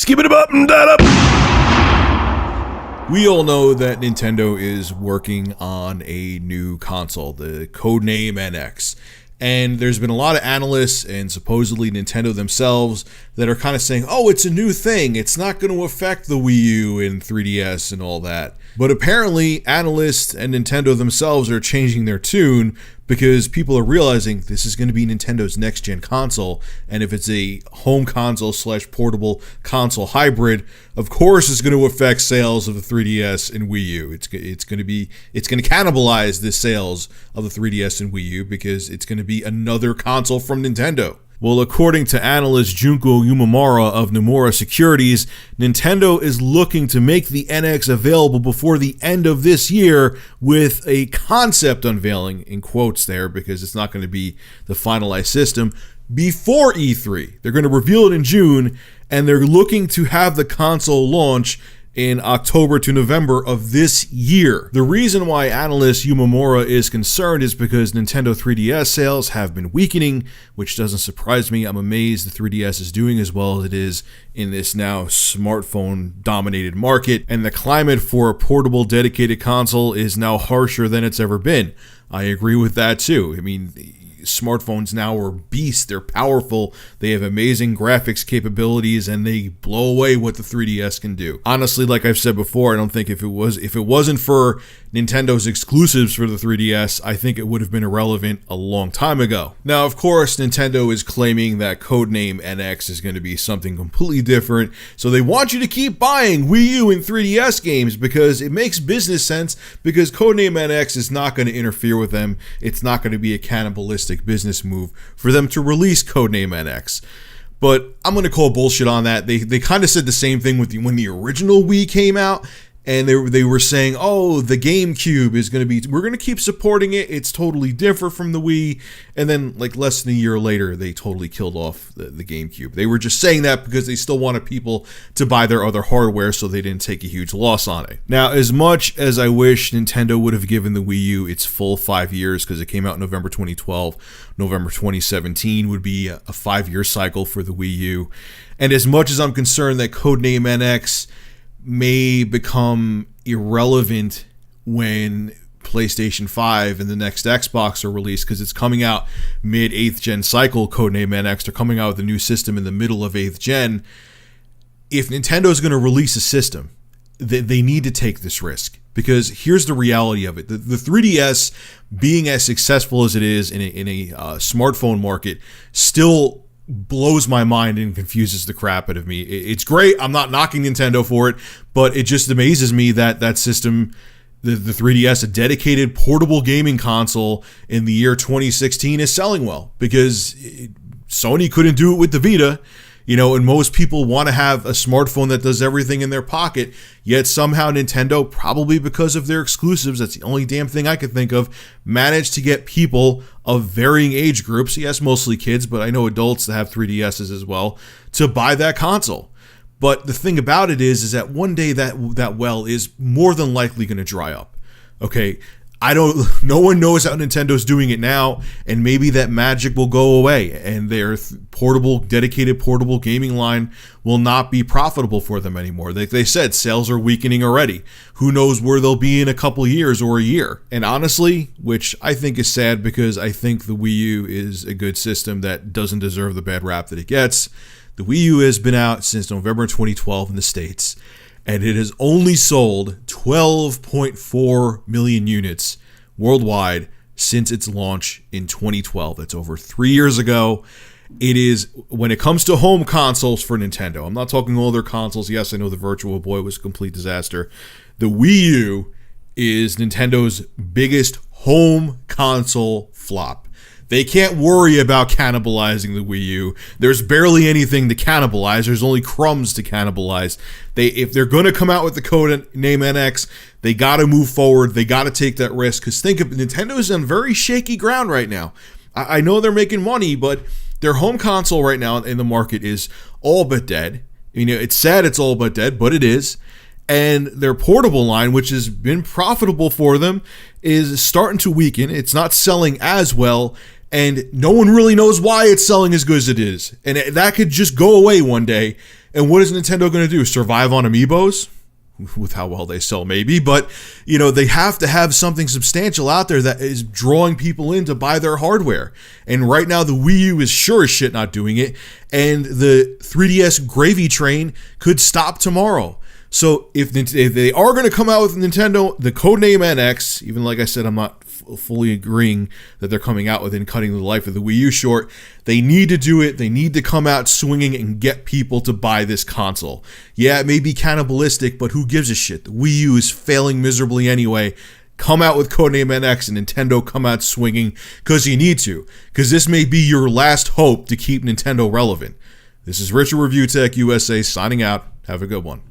Skip it up and that up. We all know that Nintendo is working on a new console, the codename NX. And there's been a lot of analysts and supposedly Nintendo themselves that are kind of saying, oh, it's a new thing. It's not going to affect the Wii U and 3DS and all that. But apparently, analysts and Nintendo themselves are changing their tune because people are realizing this is going to be Nintendo's next-gen console. And if it's a home console / portable console hybrid, of course it's going to affect sales of the 3DS and Wii U. It's going to cannibalize the sales of the 3DS and Wii U because it's going to be another console from Nintendo. Well, according to analyst Junko Yumamura of Nomura Securities, Nintendo is looking to make the NX available before the end of this year with a concept unveiling, in quotes there, because it's not going to be the finalized system, before E3. They're going to reveal it in June, and they're looking to have the console launch in October to November of this year. The reason why analyst Yumamura is concerned is because Nintendo 3DS sales have been weakening, which doesn't surprise me. I'm amazed the 3DS is doing as well as it is in this now smartphone-dominated market, and the climate for a portable dedicated console is now harsher than it's ever been. I agree with that too. I mean, smartphones now are beasts. They're powerful. They have amazing graphics capabilities, and they blow away what the 3DS can do. Honestly, like I've said before, I don't think if it wasn't for Nintendo's exclusives for the 3DS, I think it would have been irrelevant a long time ago. Now, of course, Nintendo is claiming that codename NX is going to be something completely different, so they want you to keep buying Wii U and 3DS games because it makes business sense, because codename NX is not going to interfere with them. It's not going to be a cannibalistic business move for them to release codename NX. But I'm going to call bullshit on that. They kind of said the same thing with when the original Wii came out, and they were saying, oh, the GameCube is going to be, we're going to keep supporting it. It's totally different from the Wii. And then like less than a year later, they totally killed off the GameCube. They were just saying that because they still wanted people to buy their other hardware, so they didn't take a huge loss on it. Now, as much as I wish Nintendo would have given the Wii U its full 5 years, because it came out in November 2012, November 2017 would be a 5-year cycle for the Wii U. And as much as I'm concerned that codename NX may become irrelevant when PlayStation 5 and the next Xbox are released, because it's coming out mid 8th gen cycle, codename NX. They're coming out with a new system in the middle of 8th gen. If Nintendo is going to release a system, they need to take this risk, because here's the reality of it. The 3DS, being as successful as it is in a smartphone market, still blows my mind and confuses the crap out of me. It's great. I'm not knocking Nintendo for it, but it just amazes me that that system, the 3DS, a dedicated portable gaming console in the year 2016, is selling well, because Sony couldn't do it with the Vita. And most people want to have a smartphone that does everything in their pocket, yet somehow Nintendo, probably because of their exclusives, that's the only damn thing I could think of, managed to get people of varying age groups, yes, mostly kids, but I know adults that have 3DSs as well, to buy that console. But the thing about it is that one day that well is more than likely going to dry up. Okay, no one knows how Nintendo's doing it now, and maybe that magic will go away and their dedicated portable gaming line will not be profitable for them anymore. Like they said, sales are weakening already. Who knows where they'll be in a couple years or a year. And honestly, which I think is sad, because I think the Wii U is a good system that doesn't deserve the bad rap that it gets. The Wii U has been out since November 2012 in the States, and it has only sold 12.4 million units worldwide since its launch in 2012. That's over 3 years ago. It is, when it comes to home consoles for Nintendo, I'm not talking all their consoles. Yes, I know the Virtual Boy was a complete disaster. The Wii U is Nintendo's biggest home console flop. They can't worry about cannibalizing the Wii U. There's barely anything to cannibalize. There's only crumbs to cannibalize. If they're going to come out with the code name NX, they got to move forward. They got to take that risk. Because think of Nintendo is on very shaky ground right now. I know they're making money, but their home console right now in the market is all but dead. It's sad it's all but dead, but it is. And their portable line, which has been profitable for them, is starting to weaken. It's not selling as well. And no one really knows why it's selling as good as it is. And that could just go away one day. And what is Nintendo going to do? Survive on amiibos? With how well they sell, maybe, but they have to have something substantial out there that is drawing people in to buy their hardware. And right now, the Wii U is sure as shit not doing it, and the 3DS gravy train could stop tomorrow. So if they are going to come out with Nintendo, the codename NX, even like I said, I'm not fully agreeing that they're coming out with and cutting the life of the Wii U short. They need to do it. They need to come out swinging and get people to buy this console. Yeah, it may be cannibalistic, but who gives a shit? The Wii U is failing miserably anyway. Come out with codename NX and Nintendo come out swinging because you need to. Because this may be your last hope to keep Nintendo relevant. This is Richard Review Tech USA signing out. Have a good one.